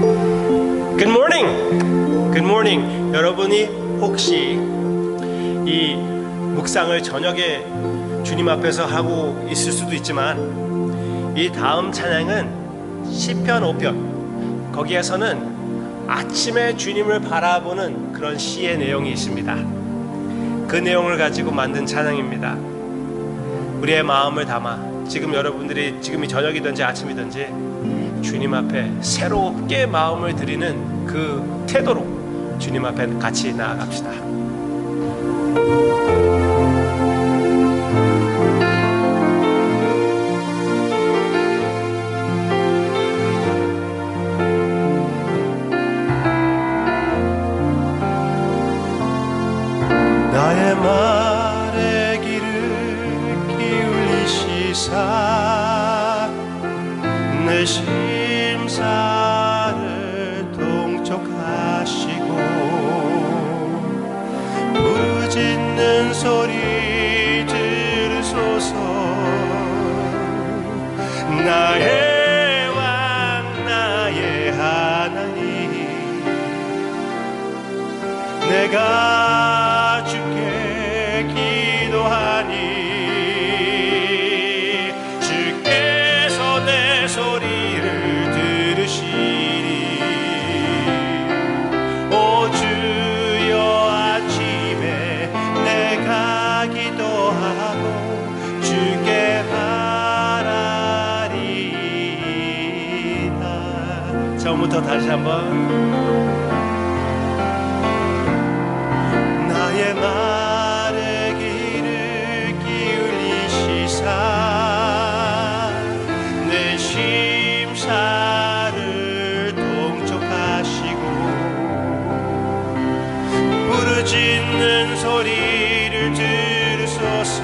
Good morning. Good morning. 여러분이 혹시 이 묵상을 저녁에 주님 앞에서 하고 있을 수도 있지만 이 다음 찬양은 시편 5편, 거기에서는 아침에 주님을 바라보는 그런 시의 내용이 있습니다. 그 내용을 가지고 만든 찬양입니다. 우리의 마음을 담아 지금 여러분들이 지금이 저녁이든지 아침이든지 주님 앞에 새롭게 마음을 드리는 그 태도로 주님 앞에 같이 나아갑시다. 나의 말에 귀를 기울이시사 내 심사를 동촉하시고 부르짖는 소리 들으소서. 나의 왕 나의 하나님, 내가 주께 기도하니 주께서 내 소리를 들으시리. 오 주여, 아침에 내가 기도하고 주께 바라리이다. 처음부터 다시 한번. 나의 말에 귀를 기울이시사 내 심사를 동촉하시고 부르짖는 소리를 들으소서.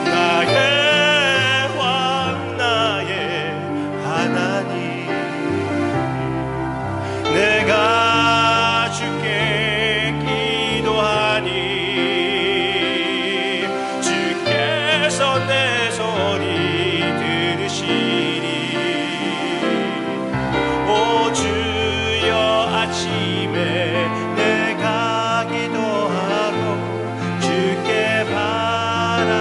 나의 왕 나의 하나님, 내가 주께 기도하니 주께서 내 소리 들으시리. 오 주여, 아침에 내가 기도하고 주께 바라리이다.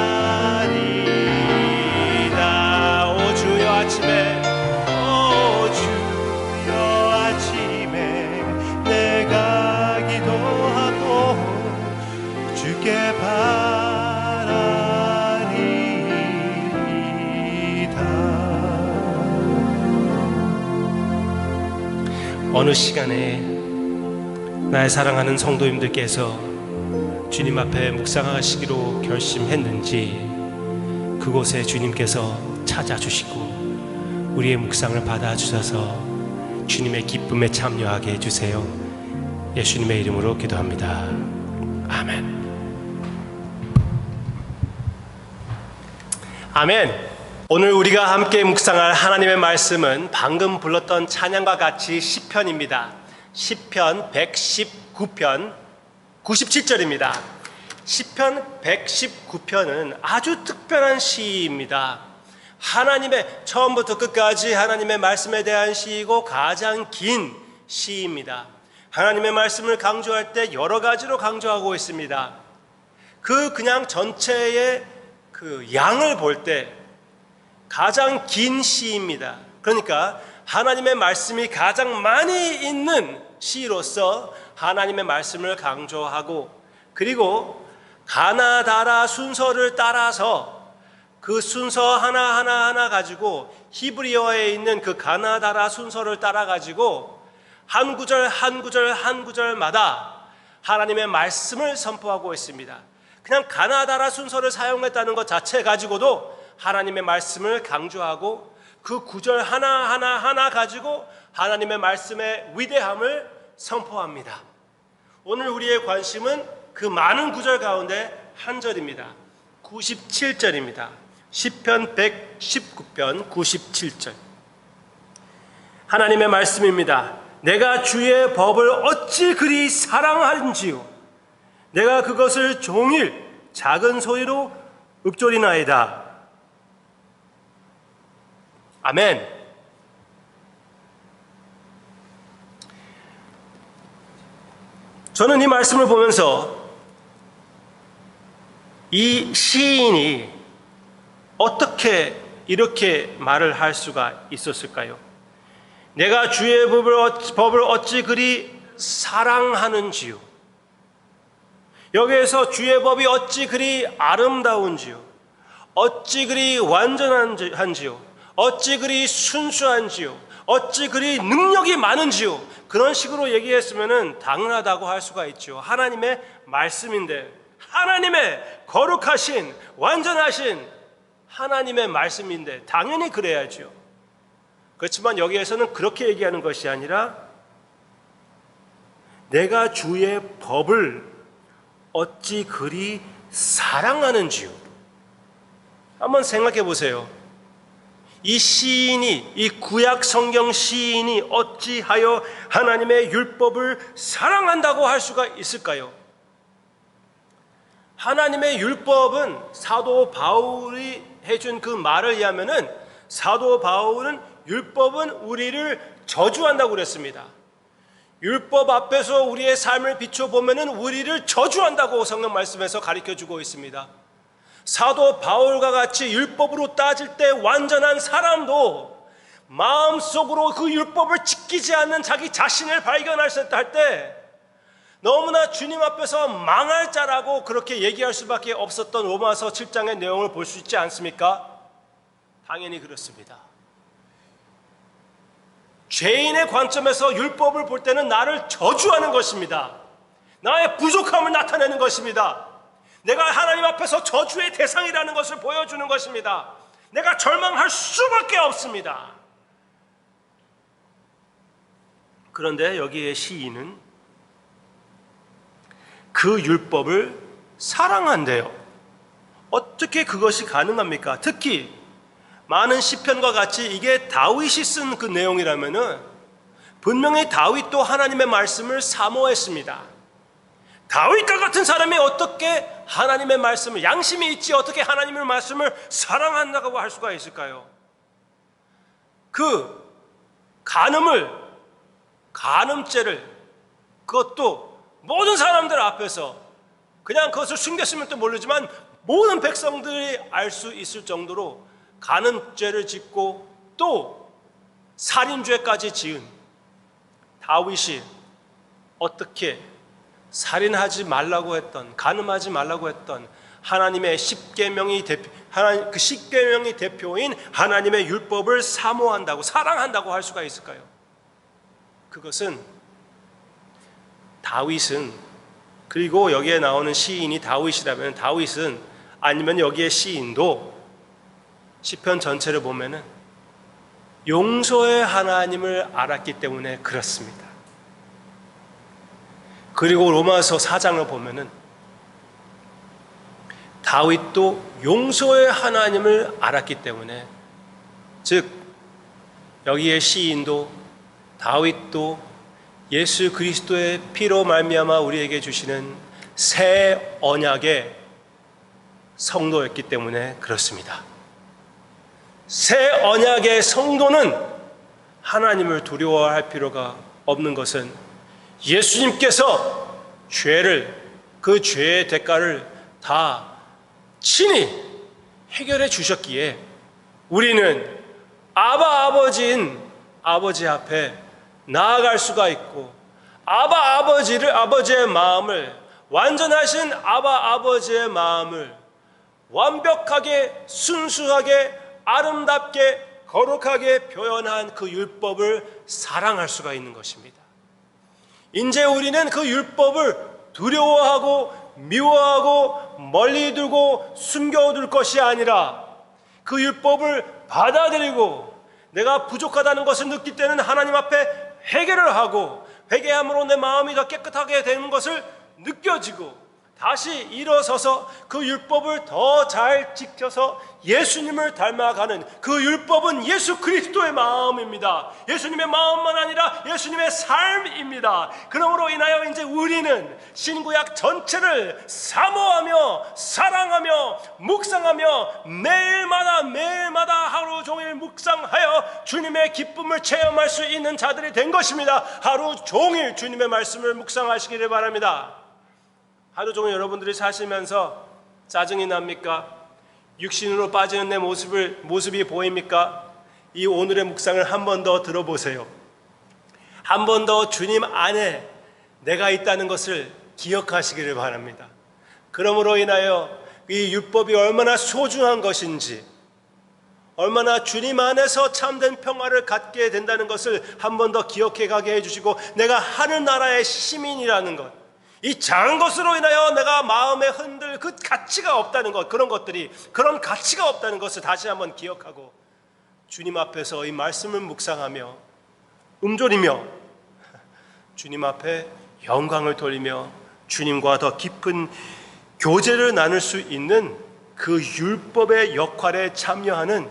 오 주여, 아침에, 오 주여, 아침에 내가 기도하고 주께 바라리이다. 어느 시간에 나의 사랑하는 성도님들께서 주님 앞에 묵상하시기로 결심했는지 그곳에 주님께서 찾아주시고 우리의 묵상을 받아주셔서 주님의 기쁨에 참여하게 해주세요. 예수님의 이름으로 기도합니다. 아멘. 아멘. 오늘 우리가 함께 묵상할 하나님의 말씀은 방금 불렀던 찬양과 같이 시편입니다. 시편 119편 97절입니다. 시편 119편은 아주 특별한 시입니다. 하나님의 처음부터 끝까지 하나님의 말씀에 대한 시이고 가장 긴 시입니다. 하나님의 말씀을 강조할 때 여러 가지로 강조하고 있습니다. 그냥 전체의 그 양을 볼 때 가장 긴 시입니다. 그러니까 하나님의 말씀이 가장 많이 있는 시로서 하나님의 말씀을 강조하고, 그리고 가나다라 순서를 따라서 그 순서 하나하나 가지고 히브리어에 있는 그 가나다라 순서를 따라 가지고 한 구절 한 구절 한 구절마다 하나님의 말씀을 선포하고 있습니다. 그냥 가나다라 순서를 사용했다는 것 자체 가지고도 하나님의 말씀을 강조하고 그 구절 하나 가지고 하나님의 말씀의 위대함을 선포합니다. 오늘 우리의 관심은 그 많은 구절 가운데 한 절입니다. 97절입니다. 시편 119편 97절. 하나님의 말씀입니다. 내가 주의 법을 어찌 그리 사랑하는지요, 내가 그것을 종일 작은 소리로 읊조리나이다. 아멘. 저는 이 말씀을 보면서 이 시인이 어떻게 이렇게 말을 할 수가 있었을까요? 내가 주의 법을 어찌 그리 사랑하는지요. 여기에서 주의 법이 어찌 그리 아름다운지요. 어찌 그리 완전한지요. 어찌 그리 순수한지요. 어찌 그리 능력이 많은지요. 그런 식으로 얘기했으면 당연하다고 할 수가 있죠. 하나님의 말씀인데, 하나님의 거룩하신 완전하신 하나님의 말씀인데 당연히 그래야죠. 그렇지만 여기에서는 그렇게 얘기하는 것이 아니라 내가 주의 법을 어찌 그리 사랑하는지요. 한번 생각해 보세요. 이 시인이, 이 구약 성경 시인이 어찌하여 하나님의 율법을 사랑한다고 할 수가 있을까요? 하나님의 율법은 사도 바울이 해준 그 말을 의하면은 사도 바울은 율법은 우리를 저주한다고 그랬습니다. 율법 앞에서 우리의 삶을 비춰보면은 우리를 저주한다고 성경 말씀에서 가르쳐주고 있습니다. 사도 바울과 같이 율법으로 따질 때 완전한 사람도 마음속으로 그 율법을 지키지 않는 자기 자신을 발견할 때 너무나 주님 앞에서 망할 자라고 그렇게 얘기할 수밖에 없었던 로마서 7장의 내용을 볼 수 있지 않습니까? 당연히 그렇습니다. 죄인의 관점에서 율법을 볼 때는 나를 저주하는 것입니다. 나의 부족함을 나타내는 것입니다. 내가 하나님 앞에서 저주의 대상이라는 것을 보여주는 것입니다. 내가 절망할 수밖에 없습니다. 그런데 여기에 시인은 그 율법을 사랑한대요. 어떻게 그것이 가능합니까? 특히 많은 시편과 같이 이게 다윗이 쓴 그 내용이라면은 분명히 다윗도 하나님의 말씀을 사모했습니다. 다윗과 같은 사람이 어떻게 하나님의 말씀을, 양심이 있지 어떻게 하나님의 말씀을 사랑한다고 할 수가 있을까요? 그 간음죄를 그것도 모든 사람들 앞에서 그냥 그것을 숨겼으면 또 모르지만 모든 백성들이 알 수 있을 정도로 간음죄를 짓고 또 살인죄까지 지은 다윗이 어떻게 살인하지 말라고 했던, 간음하지 말라고 했던 하나님의 십계명이 대표인 하나님의 율법을 사모한다고, 사랑한다고 할 수가 있을까요? 그것은 다윗은, 그리고 여기에 나오는 시인이 다윗이라면 다윗은, 아니면 여기에 시인도 시편 전체를 보면은 용서의 하나님을 알았기 때문에 그렇습니다. 그리고 로마서 4장을 보면은 다윗도 용서의 하나님을 알았기 때문에, 즉 여기에 시인도 다윗도 예수 그리스도의 피로 말미암아 우리에게 주시는 새 언약의 성도였기 때문에 그렇습니다. 새 언약의 성도는 하나님을 두려워할 필요가 없는 것은 예수님께서 그 죄의 대가를 다 친히 해결해 주셨기에 우리는 아버지인 아버지 앞에 나아갈 수가 있고, 아버지의 마음을, 완전하신 아버지의 마음을 완벽하게, 순수하게, 아름답게, 거룩하게 표현한 그 율법을 사랑할 수가 있는 것입니다. 이제 우리는 그 율법을 두려워하고 미워하고 멀리 두고 숨겨둘 것이 아니라 그 율법을 받아들이고 내가 부족하다는 것을 느낄 때는 하나님 앞에 회개를 하고, 회개함으로 내 마음이 더 깨끗하게 되는 것을 느껴지고, 다시 일어서서 그 율법을 더 잘 지켜서 예수님을 닮아가는 그 율법은 예수 그리스도의 마음입니다. 예수님의 마음만 아니라 예수님의 삶입니다. 그러므로 인하여 이제 우리는 신구약 전체를 사모하며 사랑하며 묵상하며 매일마다 하루 종일 묵상하여 주님의 기쁨을 체험할 수 있는 자들이 된 것입니다. 하루 종일 주님의 말씀을 묵상하시기를 바랍니다. 하루 종일 여러분들이 사시면서 짜증이 납니까? 육신으로 빠지는 내 모습이 보입니까? 이 오늘의 묵상을 한 번 더 들어보세요. 한 번 더 주님 안에 내가 있다는 것을 기억하시기를 바랍니다. 그러므로 인하여 이 율법이 얼마나 소중한 것인지, 얼마나 주님 안에서 참된 평화를 갖게 된다는 것을 한 번 더 기억해 가게 해주시고, 내가 하늘나라의 시민이라는 것, 이 작은 것으로 인하여 내가 마음에 흔들 그 가치가 없다는 것, 그런 가치가 없다는 것을 다시 한번 기억하고 주님 앞에서 이 말씀을 묵상하며 음존이며 주님 앞에 영광을 돌리며 주님과 더 깊은 교제를 나눌 수 있는 그 율법의 역할에 참여하는,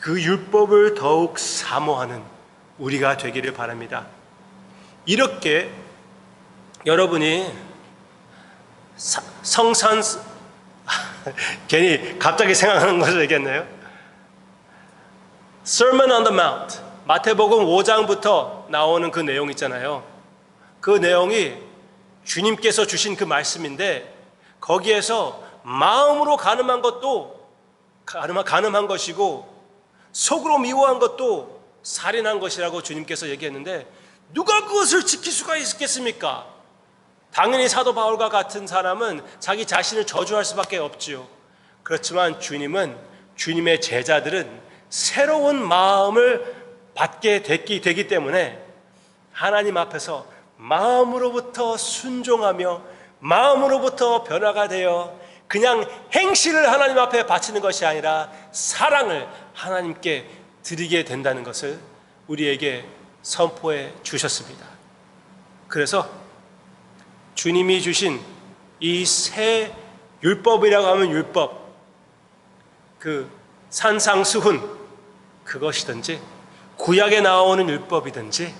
그 율법을 더욱 사모하는 우리가 되기를 바랍니다. 이렇게 여러분이 괜히 갑자기 생각하는 것을 얘기했네요. Sermon on the Mount, 마태복음 5장부터 나오는 그 내용 있잖아요. 그 내용이 주님께서 주신 그 말씀인데, 거기에서 마음으로 가늠한 것도 가늠한 것이고 속으로 미워한 것도 살인한 것이라고 주님께서 얘기했는데, 누가 그것을 지킬 수가 있겠습니까? 당연히 사도 바울과 같은 사람은 자기 자신을 저주할 수밖에 없지요. 그렇지만 주님의 제자들은 새로운 마음을 받게 되기 때문에 하나님 앞에서 마음으로부터 순종하며 마음으로부터 변화가 되어 그냥 행실을 하나님 앞에 바치는 것이 아니라 사랑을 하나님께 드리게 된다는 것을 우리에게 선포해 주셨습니다. 그래서 주님이 주신 이 새 율법이라고 하면 율법, 그 산상수훈 그것이든지 구약에 나오는 율법이든지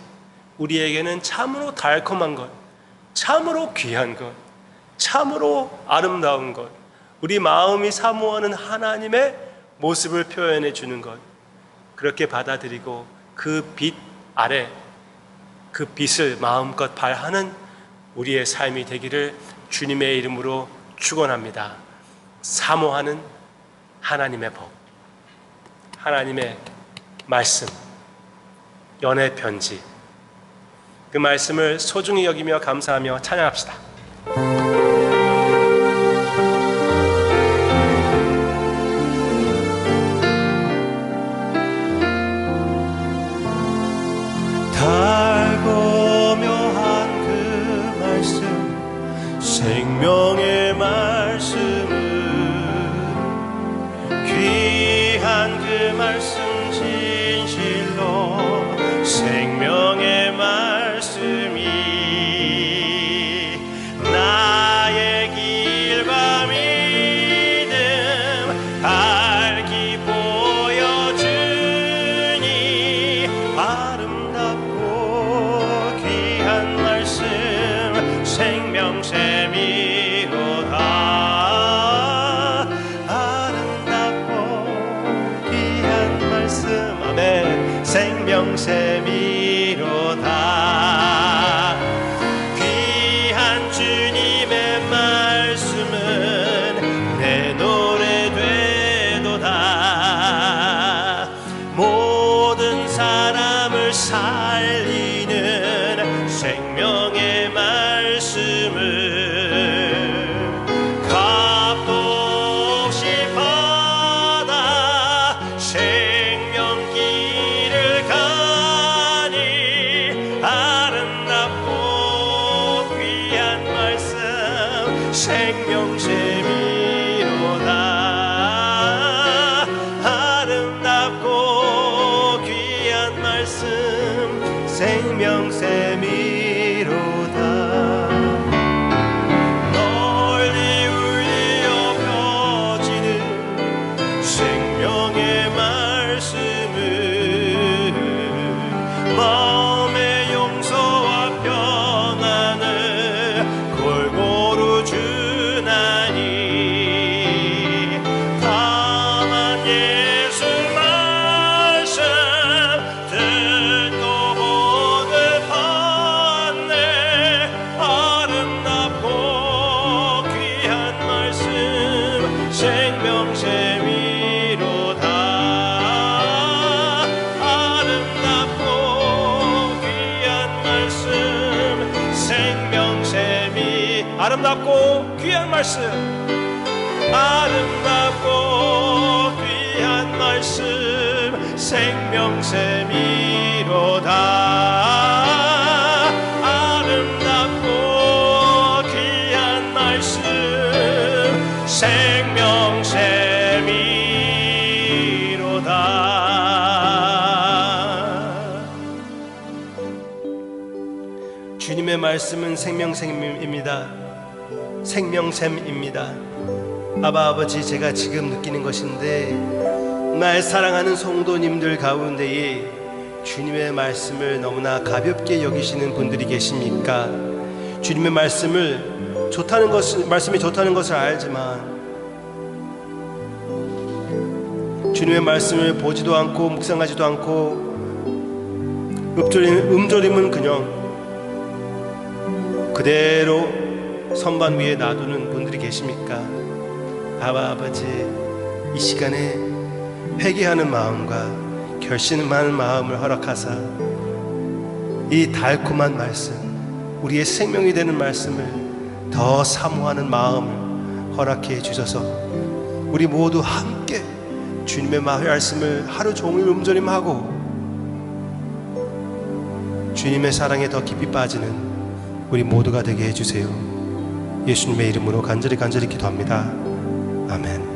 우리에게는 참으로 달콤한 것, 참으로 귀한 것, 참으로 아름다운 것, 우리 마음이 사모하는 하나님의 모습을 표현해 주는 것, 그렇게 받아들이고 그 빛 아래 그 빛을 마음껏 발하는 우리의 삶이 되기를 주님의 이름으로 축원합니다. 사모하는 하나님의 법, 하나님의 말씀, 연애 편지, 그 말씀을 소중히 여기며 감사하며 찬양합시다. 달고 묘한 그 말씀, 생명의 말씀은 귀한 그 말씀 진실로 생명의 말씀이 나의 길과 믿음 밝히 보여주니 아름답고 귀한 말씀 생명샘이로다. 아름답고 귀한 말씀, 아멘. 생명샘이로다. 귀한 주님의 말씀은 내 노래 되도다. 모든 사람을 살리는 생명의 말씀을 값도 없이 받아 생명길을 가니 아름답고 귀한 말씀 생명샘이로다. 아름답고 귀한 말씀 생명샘이로다. 널 마음의 용서와 평안을 골고루 주나니 다만 예수 말씀 듣고 보듯 받네. 아름답고 귀한 말씀 생명샘이로다. 아름답고 귀한 말씀 생명샘이 아름답고 귀한 말씀 아름답고 귀한 말씀 생명샘이로다. 아름답고 귀한 말씀 생명샘이로다. 주님의 말씀은 생명샘입니다. 생명샘입니다. 아버지, 제가 지금 느끼는 것인데 날 사랑하는 성도님들 가운데에 주님의 말씀을 너무나 가볍게 여기시는 분들이 계십니까? 주님의 말씀을 말씀이 좋다는 것을 알지만 주님의 말씀을 보지도 않고 묵상하지도 않고 음조림은 그냥 그대로 선반 위에 놔두는 분들이 계십니까? 아버지, 이 시간에 회개하는 마음과 결심하는 마음을 허락하사 이 달콤한 말씀, 우리의 생명이 되는 말씀을 더 사모하는 마음을 허락해 주셔서 우리 모두 함께 주님의 말씀을 하루 종일 음조림하고 주님의 사랑에 더 깊이 빠지는 우리 모두가 되게 해주세요. 예수님의 이름으로 간절히 기도합니다. 아멘.